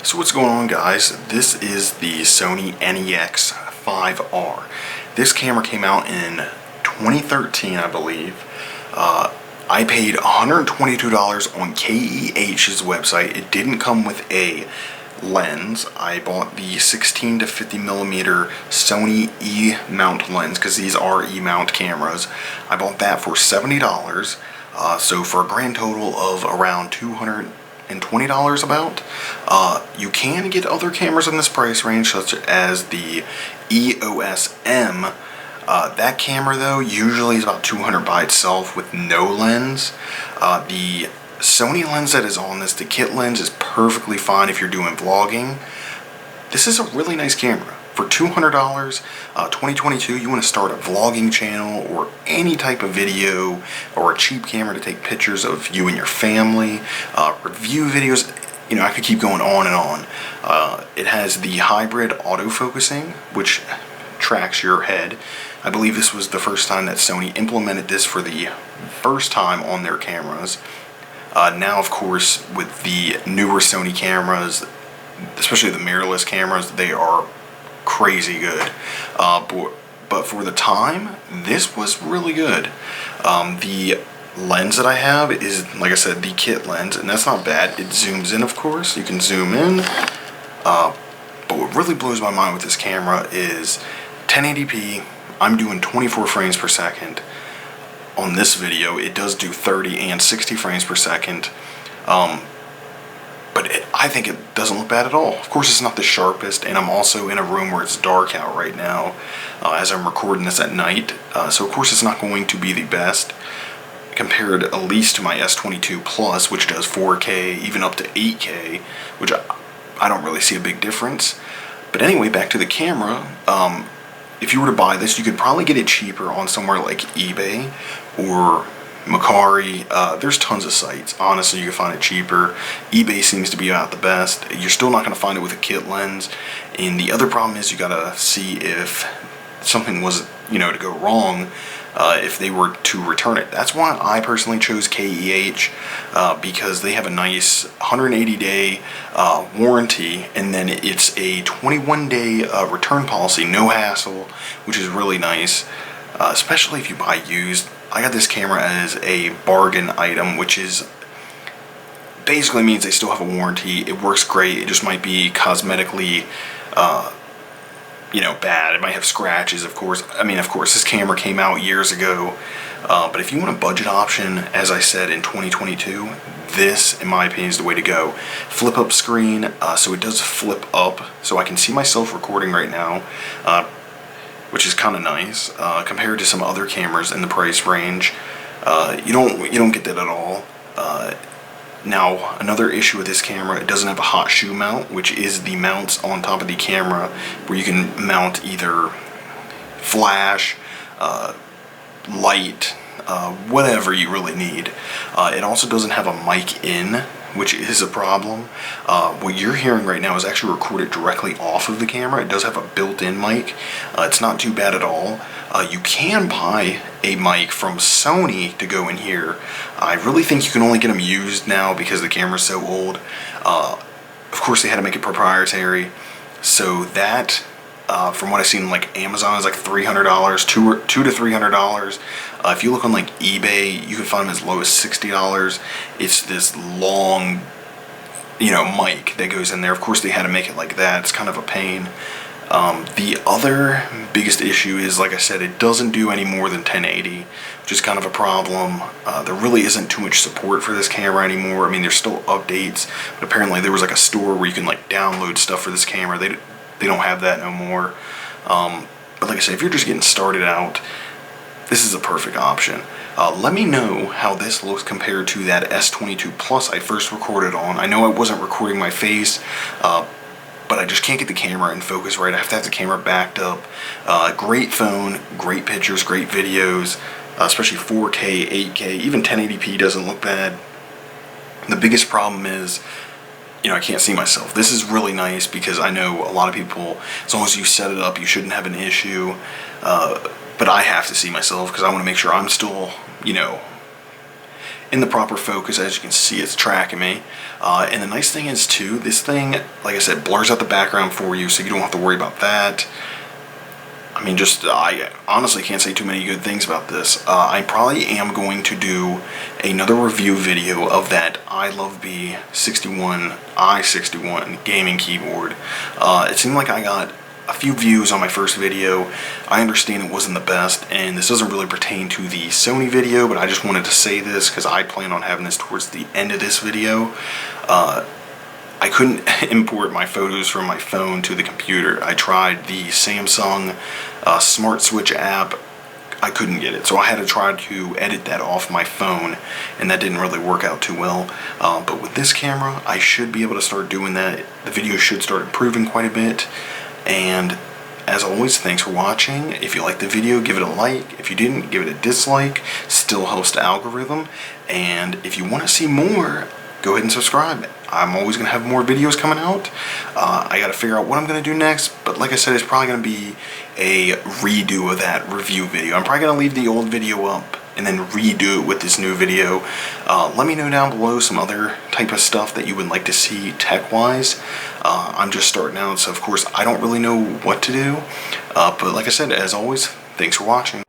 So what's going on, guys? This is the Sony Nex-5r. This camera came out in 2013, I believe. I paid $122 on KEH's website. It didn't come with a lens. I bought the 16 to 50 millimeter Sony E-mount lens because these are E-mount cameras. I bought that for $70. So for a grand total of around $220 about. You can get other cameras in this price range, such as the EOS M. That camera though usually is about $200 by itself with no lens. The Sony lens that is on this, the kit lens, is perfectly fine if you're doing vlogging. This is a really nice camera. For $200, 2022, you want to start a vlogging channel or any type of video, or a cheap camera to take pictures of you and your family, review videos. You know, I could keep going on and on. It has the hybrid autofocusing, which tracks your head. I believe this was the first time that Sony implemented this for the first time on their cameras. Now, of course, with the newer Sony cameras, especially the mirrorless cameras, they are crazy good. But for the time, this was really good. The lens that I have is, like I said, the kit lens, and that's not bad. It zooms in, of course. You can zoom in. But what really blows my mind with this camera is 1080p. I'm doing 24 frames per second. On this video, it does do 30 and 60 frames per second. But I think it doesn't look bad at all. Of course, it's not the sharpest, and I'm also in a room where it's dark out right now as I'm recording this at night. So of course it's not going to be the best, compared at least to my S22 Plus, which does 4K, even up to 8K, which I don't really see a big difference. But anyway, back to the camera. If you were to buy this, you could probably get it cheaper on somewhere like eBay or Macari. There's tons of sites. Honestly, you can find it cheaper. eBay seems to be about the best. You're still not going to find it with a kit lens. And the other problem is you got to see if something was, to go wrong, if they were to return it. That's why I personally chose KEH, because they have a nice 180-day warranty, and then it's a 21-day return policy, no hassle, which is really nice, especially if you buy used. I got this camera as a bargain item, which is basically means they still have a warranty. It works great. It just might be cosmetically bad. It might have scratches, of course. I mean, of course, this camera came out years ago, but if you want a budget option, as I said, in 2022, this, in my opinion, is the way to go. Flip up screen, so it does flip up, so I can see myself recording right now, which is kind of nice, compared to some other cameras in the price range. You don't get that at all. Now, another issue with this camera, it doesn't have a hot shoe mount, which is the mounts on top of the camera where you can mount either flash, light, whatever you really need. It also doesn't have a mic in, which is a problem. What you're hearing right now is actually recorded directly off of the camera. It does have a built-in mic. It's not too bad at all. You can buy a mic from Sony to go in here. I really think you can only get them used now because the camera's so old. Of course, they had to make it proprietary. So that, from what I've seen, like Amazon is like $300, $200 to $300. If you look on like eBay, you can find them as low as $60. It's this long, mic that goes in there. Of course, they had to make it like that. It's kind of a pain. The other biggest issue is, like I said, it doesn't do any more than 1080, which is kind of a problem. There really isn't too much support for this camera anymore. I mean, there's still updates, but apparently there was like a store where you can like download stuff for this camera. They don't have that no more. But like I said, if you're just getting started out, this is a perfect option. Let me know how this looks compared to that S22 Plus I first recorded on. I know I wasn't recording my face, but I just can't get the camera in focus right. I have to have the camera backed up. Great phone, great pictures, great videos, especially 4K, 8K, even 1080p doesn't look bad. The biggest problem is, I can't see myself. This is really nice because I know a lot of people, as long as you set it up, you shouldn't have an issue. But I have to see myself because I want to make sure I'm still, in the proper focus. As you can see, it's tracking me. And the nice thing is too, this thing, like I said, blurs out the background for you, so you don't have to worry about that. I mean, I honestly can't say too many good things about this. I probably am going to do another review video of that i61 gaming keyboard. It seemed like I got a few views on my first video. I understand it wasn't the best, and this doesn't really pertain to the Sony video, but I just wanted to say this because I plan on having this towards the end of this video. I couldn't import my photos from my phone to the computer. I tried the Samsung Smart Switch app. I couldn't get it, so I had to try to edit that off my phone, and that didn't really work out too well. But with this camera, I should be able to start doing that. The video should start improving quite a bit. And as always, thanks for watching. If you liked the video, give it a like. If you didn't, give it a dislike. Still helps the algorithm. And if you want to see more, go ahead and subscribe. I'm always going to have more videos coming out. I got to figure out what I'm going to do next, but like I said, it's probably going to be a redo of that review video. I'm probably going to leave the old video up and then redo it with this new video. Let me know down below some other type of stuff that you would like to see tech-wise. I'm just starting out, so of course I don't really know what to do. But like I said, as always, thanks for watching.